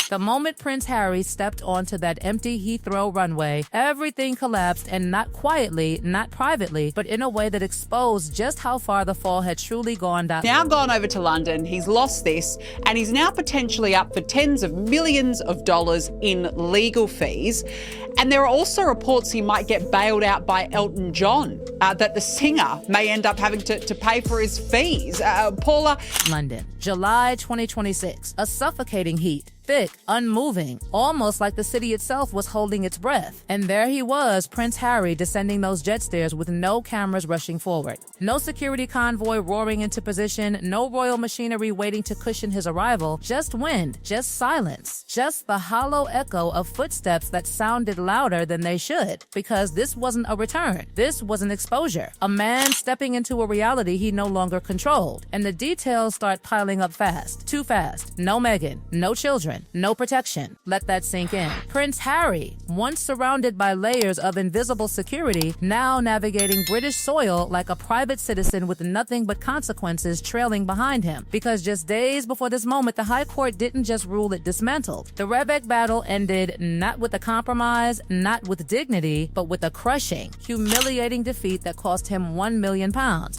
The moment Prince Harry stepped onto that empty Heathrow runway, everything collapsed, and not quietly, not privately, but in a way that exposed just how far the fall had truly gone down. Now gone over to London, he's lost this, and he's now potentially up for tens of millions of dollars in legal fees. And there are also reports he might get bailed out by Elton John, that the singer may end up having to pay for his fees. Paula? London, July 2026. A suffocating heat. Thick, unmoving, almost like the city itself was holding its breath. And there he was, Prince Harry, descending those jet stairs with no cameras rushing forward. No security convoy roaring into position, no royal machinery waiting to cushion his arrival, just wind, just silence, just the hollow echo of footsteps that sounded louder than they should. Because this wasn't a return, this was an exposure. A man stepping into a reality he no longer controlled. And the details start piling up fast, too fast. No Meghan, no children. No protection. Let that sink in. Prince Harry, once surrounded by layers of invisible security, now navigating British soil like a private citizen with nothing but consequences trailing behind him. Because just days before this moment, the High Court didn't just rule it dismantled. The Rebek battle ended not with a compromise, not with dignity, but with a crushing, humiliating defeat that cost him £1 million.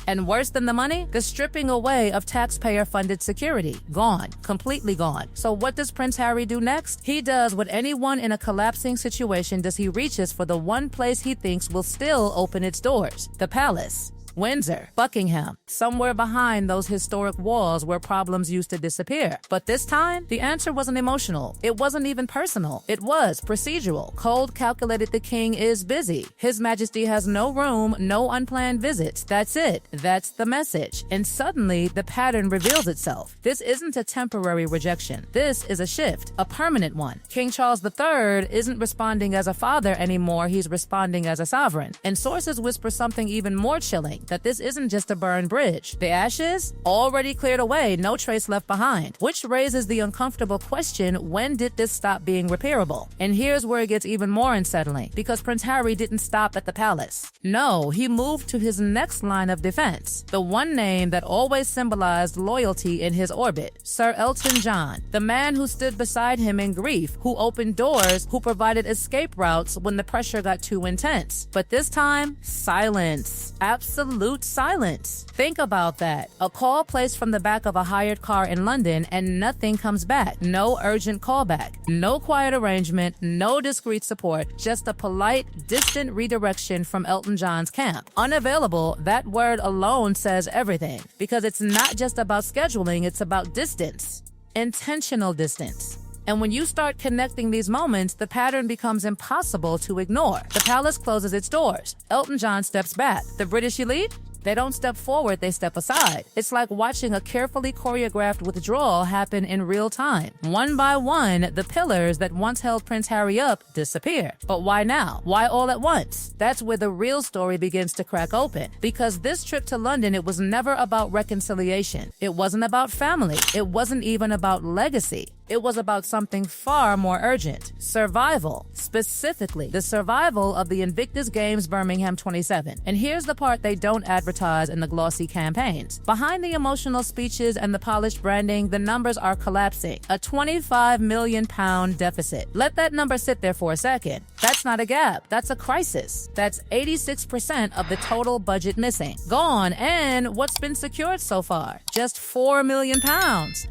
And worse than the money, the stripping away of taxpayer-funded security. Gone. Completely gone. So what does Prince Harry do next? He does what anyone in a collapsing situation does. He reaches for the one place he thinks will still open its doors. The palace. Windsor, Buckingham, somewhere behind those historic walls where problems used to disappear. But this time, the answer wasn't emotional. It wasn't even personal. It was procedural. Cold calculated. The king is busy. His Majesty has no room, no unplanned visits. That's it. That's the message. And suddenly, the pattern reveals itself. This isn't a temporary rejection. This is a shift, a permanent one. King Charles III isn't responding as a father anymore. He's responding as a sovereign. And sources whisper something even more chilling, that this isn't just a burned bridge. The ashes? Already cleared away, no trace left behind. Which raises the uncomfortable question, when did this stop being repairable? And here's where it gets even more unsettling, because Prince Harry didn't stop at the palace. No, he moved to his next line of defense, the one name that always symbolized loyalty in his orbit, Sir Elton John, the man who stood beside him in grief, who opened doors, who provided escape routes when the pressure got too intense. But this time, silence. Absolute silence. Think about that. A call placed from the back of a hired car in London and nothing comes back. No urgent callback. No quiet arrangement. No discreet support. Just a polite, distant redirection from Elton John's camp. Unavailable, that word alone says everything. Because it's not just about scheduling, it's about distance. Intentional distance. And when you start connecting these moments, the pattern becomes impossible to ignore. The palace closes its doors. Elton John steps back. The British elite? They don't step forward, they step aside. It's like watching a carefully choreographed withdrawal happen in real time. One by one, the pillars that once held Prince Harry up disappear. But why now? Why all at once? That's where the real story begins to crack open. Because this trip to London, it was never about reconciliation. It wasn't about family. It wasn't even about legacy. It was about something far more urgent. Survival. Specifically, the survival of the Invictus Games Birmingham 27. And here's the part they don't advertise in the glossy campaigns. Behind the emotional speeches and the polished branding, the numbers are collapsing. A £25 million deficit. Let that number sit there for a second. That's not a gap. That's a crisis. That's 86% of the total budget missing. Gone. And what's been secured so far? Just £4 million.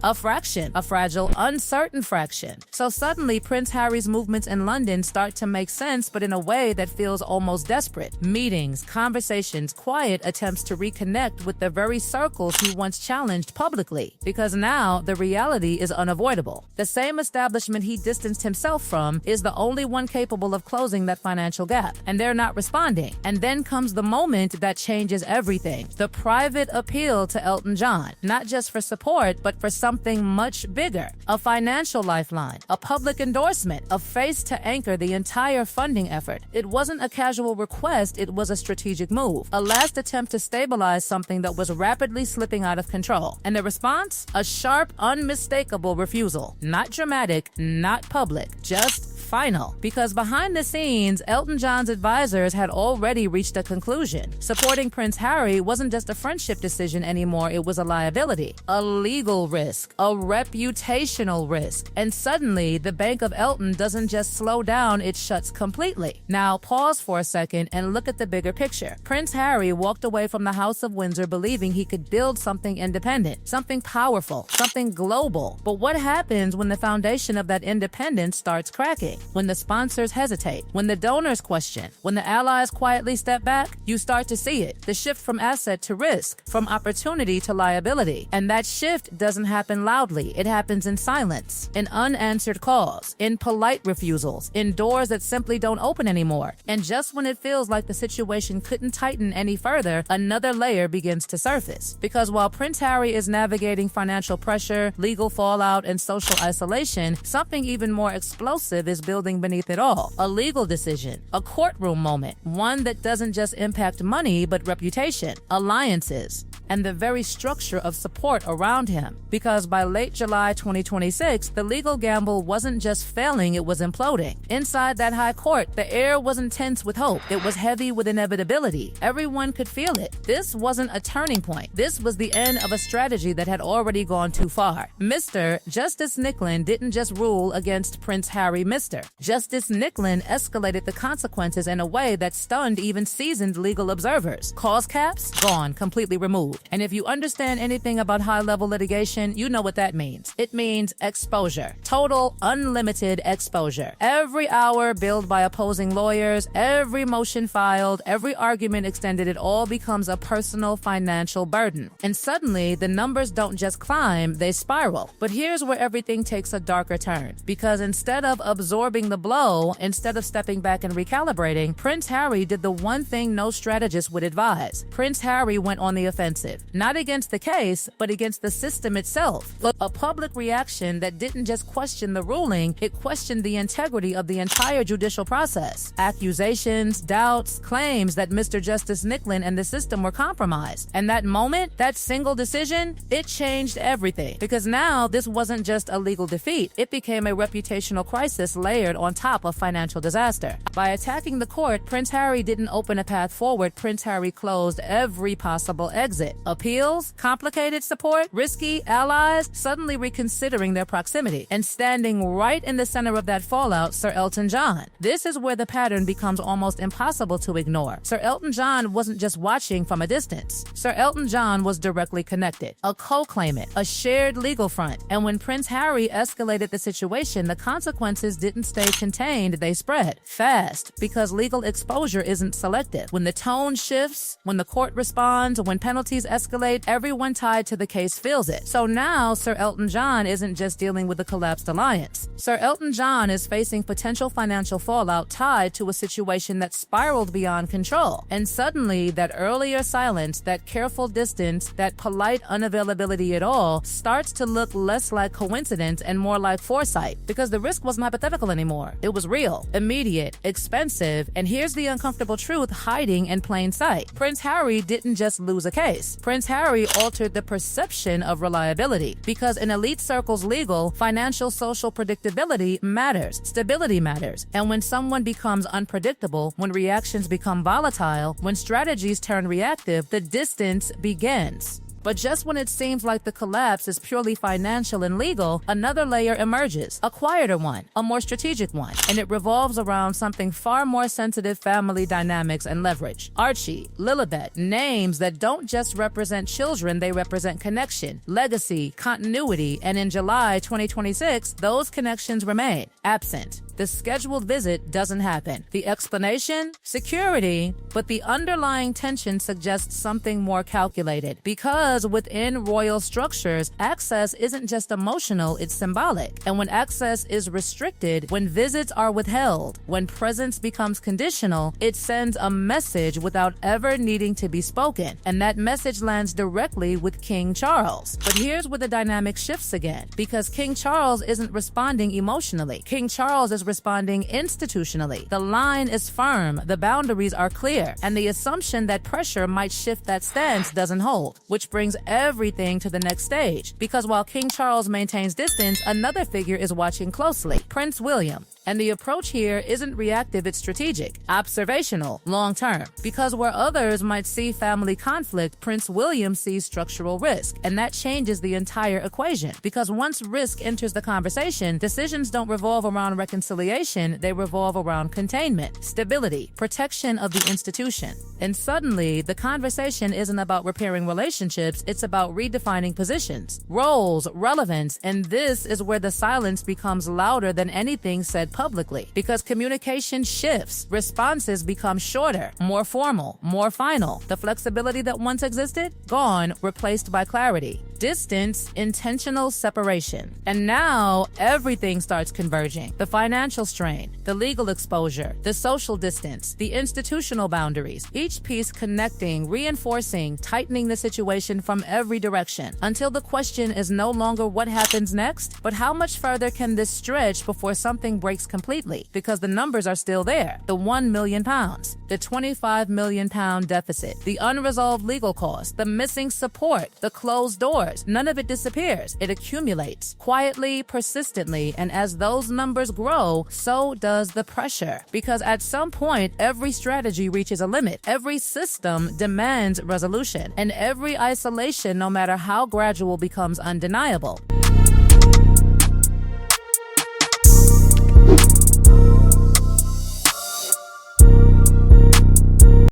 A fraction. A fragile, uncertain fraction. So suddenly, Prince Harry's movements in London start to make sense, but in a way that feels almost desperate. Meetings, conversations, quiet attempts to reconnect with the very circles he once challenged publicly. Because now, the reality is unavoidable. The same establishment he distanced himself from is the only one capable of closing that financial gap. And they're not responding. And then comes the moment that changes everything. The private appeal to Elton John. Not just for support, but for something much bigger. A financial lifeline. A public endorsement. A face to anchor the entire funding effort. It wasn't a casual request, it was a strategic move. A last attempt to stabilize something that was rapidly slipping out of control. And the response? A sharp, unmistakable refusal. Not dramatic, not public, just final, because behind the scenes, Elton John's advisors had already reached a conclusion. Supporting Prince Harry wasn't just a friendship decision anymore, it was a liability, a legal risk, a reputational risk. And suddenly, the bank of Elton doesn't just slow down, it shuts completely. Now, pause for a second and look at the bigger picture. Prince Harry walked away from the House of Windsor believing he could build something independent, something powerful, something global. But what happens when the foundation of that independence starts cracking? When the sponsors hesitate, when the donors question, when the allies quietly step back, you start to see it. The shift from asset to risk, from opportunity to liability. And that shift doesn't happen loudly. It happens in silence, in unanswered calls, in polite refusals, in doors that simply don't open anymore. And just when it feels like the situation couldn't tighten any further, another layer begins to surface. Because while Prince Harry is navigating financial pressure, legal fallout, and social isolation, something even more explosive is building beneath it all. A legal decision, a courtroom moment, one that doesn't just impact money, but reputation, alliances, and the very structure of support around him. Because by late July 2026, the legal gamble wasn't just failing, it was imploding. Inside that high court, the air wasn't tense with hope. It was heavy with inevitability. Everyone could feel it. This wasn't a turning point. This was the end of a strategy that had already gone too far. Mr. Justice Nicklin didn't just rule against Prince Harry Mr. Justice Nicklin escalated the consequences in a way that stunned even seasoned legal observers. Cause caps? Gone, completely removed. And if you understand anything about high-level litigation, you know what that means. It means exposure. Total, unlimited exposure. Every hour billed by opposing lawyers, every motion filed, every argument extended, it all becomes a personal financial burden. And suddenly, the numbers don't just climb, they spiral. But here's where everything takes a darker turn. Because instead of absorbing the blow, instead of stepping back and recalibrating, Prince Harry did the one thing no strategist would advise. Prince Harry went on the offensive. Not against the case, but against the system itself. A public reaction that didn't just question the ruling, it questioned the integrity of the entire judicial process. Accusations, doubts, claims that Mr. Justice Nicklin and the system were compromised. And that moment, that single decision, it changed everything. Because now, this wasn't just a legal defeat, it became a reputational crisis layered on top of financial disaster. By attacking the court, Prince Harry didn't open a path forward, Prince Harry closed every possible exit. Appeals, complicated support, risky allies, suddenly reconsidering their proximity. And standing right in the center of that fallout, Sir Elton John. This is where the pattern becomes almost impossible to ignore. Sir Elton John wasn't just watching from a distance. Sir Elton John was directly connected, a co-claimant, a shared legal front. And when Prince Harry escalated the situation, the consequences didn't stay contained, they spread fast, because legal exposure isn't selective. When the tone shifts, when the court responds, when penalties escalate, everyone tied to the case feels it. So now Sir Elton John isn't just dealing with a collapsed alliance. Sir Elton John is facing potential financial fallout tied to a situation that spiraled beyond control. And suddenly, that earlier silence, that careful distance, that polite unavailability at all, starts to look less like coincidence and more like foresight. Because the risk wasn't hypothetical anymore. It was real, immediate, expensive, and here's the uncomfortable truth hiding in plain sight. Prince Harry didn't just lose a case. Prince Harry altered the perception of reliability. Because in elite circles, legal, financial, social predictability matters. Stability matters. And when someone becomes unpredictable, when reactions become volatile, when strategies turn reactive, the distance begins. But just when it seems like the collapse is purely financial and legal, another layer emerges, a quieter one, a more strategic one, and it revolves around something far more sensitive: family dynamics and leverage. Archie, Lilibet, names that don't just represent children, they represent connection, legacy, continuity, and in July 2026, those connections remain absent. The scheduled visit doesn't happen. The explanation? Security. But the underlying tension suggests something more calculated. Because within royal structures, access isn't just emotional, it's symbolic. And when access is restricted, when visits are withheld, when presence becomes conditional, it sends a message without ever needing to be spoken. And that message lands directly with King Charles. But here's where the dynamic shifts again. Because King Charles isn't responding emotionally. King Charles is responding institutionally. The line is firm, the boundaries are clear, and the assumption that pressure might shift that stance doesn't hold, which brings everything to the next stage. Because while King Charles maintains distance, another figure is watching closely: Prince William. And the approach here isn't reactive, it's strategic, observational, long-term. Because where others might see family conflict, Prince William sees structural risk. And that changes the entire equation. Because once risk enters the conversation, decisions don't revolve around reconciliation, they revolve around containment, stability, protection of the institution. And suddenly, the conversation isn't about repairing relationships, it's about redefining positions, roles, relevance, and this is where the silence becomes louder than anything said publicly. Because communication shifts, responses become shorter, more formal, more final. The flexibility that once existed, gone, replaced by clarity. Distance, intentional separation. And now, everything starts converging. The financial strain, the legal exposure, the social distance, the institutional boundaries. Each piece connecting, reinforcing, tightening the situation from every direction. Until the question is no longer what happens next, but how much further can this stretch before something breaks completely? Because the numbers are still there. The £1 million, the £25 million deficit, the unresolved legal costs, the missing support, the closed doors. None of it disappears. It accumulates quietly, persistently, and as those numbers grow, so does the pressure. Because at some point, every strategy reaches a limit. Every system demands resolution, and every isolation, no matter how gradual, becomes undeniable.